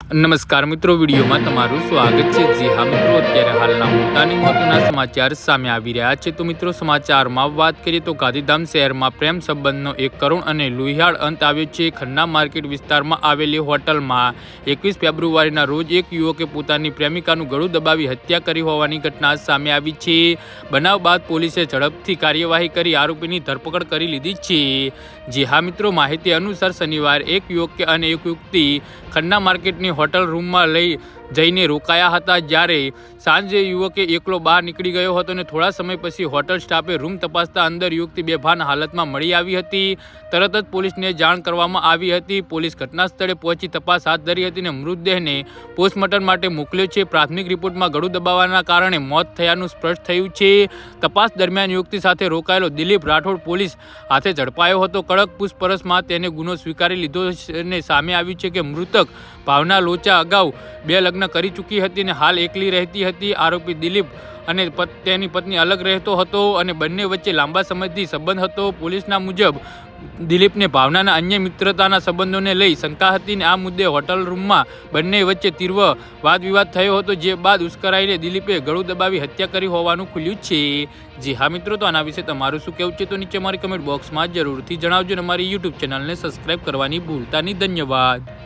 નમસ્કાર મિત્રો, વિડીયોમાં તમારું સ્વાગત છે। જી હા મિત્રો, અત્યારે હાલના મોટાની મહત્વના સમાચાર સામે આવી રહ્યા છે। તો મિત્રો, સમાચારમાં વાત કરીએ તો ગાંધીધામ શહેરમાં પ્રેમ સંબંધનો એક કરુણ અને લુહિયાળ અંત આવ્યો છે। ખન્ના માર્કેટ વિસ્તારમાં આવેલી હોટલમાં 21 ફેબ્રુઆરીના રોજ એક યુવકે પોતાની પ્રેમિકાનું ગળું દબાવી હત્યા કરી હોવાની ઘટના સામે આવી છે। બનાવ બાદ પોલીસે ઝડપથી કાર્યવાહી કરી આરોપીની ધરપકડ કરી લીધી છે। જી હા મિત્રો, માહિતી અનુસાર શનિવારે એક યુવક અને એક યુવતી ખન્ના માર્કેટની હોટલ રૂમમાં જઈને રોકાયા હતા। જ્યારે સાંજે યુવકે એકલો બહાર નીકળી ગયો હતો અને થોડા સમય પછી હોટલ સ્ટાફે રૂમ તપાસતા અંદર યુવતી બેભાન હાલતમાં મળી આવી હતી। તરત જ પોલીસને જાણ કરવામાં આવી હતી। પોલીસ ઘટના સ્થળે પહોંચી તપાસ હાથ ધરી હતી અને મૃતદેહને પોસ્ટમોર્ટમ માટે મોકલ્યો છે। પ્રાથમિક રિપોર્ટમાં ગળું દબાવવાના કારણે મોત થયાનું સ્પષ્ટ થયું છે। તપાસ દરમિયાન યુવતી સાથે રોકાયેલો દિલીપ રાઠોડ પોલીસ હાથે ઝડપાયો હતો। કડક પૂછપરછમાં તેને ગુનો સ્વીકારી લીધો અને સામે આવ્યું છે કે મૃતક ભાવના લોચા અગાઉ 2 લગ્ન કરી ચૂકી હતી અને હાલ એકલી રહેતી હતી। આરોપી દિલીપ અને તેની પત્ની અલગ રહેતો હતો અને બંને વચ્ચે લાંબા સમયથી સંબંધ હતો। પોલીસના મુજબ દિલીપને ભાવનાના અન્ય મિત્રતાના સંબંધોને લઈ શંકા હતી અને આ મુદ્દે હોટલ રૂમમાં બંને વચ્ચે તીવ્ર વાદવિવાદ થયો હતો, જે બાદ ઉશ્કેરાઈને દિલીપે ગળું દબાવી હત્યા કરી હોવાનું ખુલ્યું છે। જી હા મિત્રો, તો આના વિશે તમારું શું કહેવું છે તો નીચે મારી કમેન્ટ બોક્સમાં જરૂરથી જણાવજો અને અમારી યુટ્યુબ ચેનલને સબસ્ક્રાઈબ કરવાની ભૂલતા નહીં। ધન્યવાદ।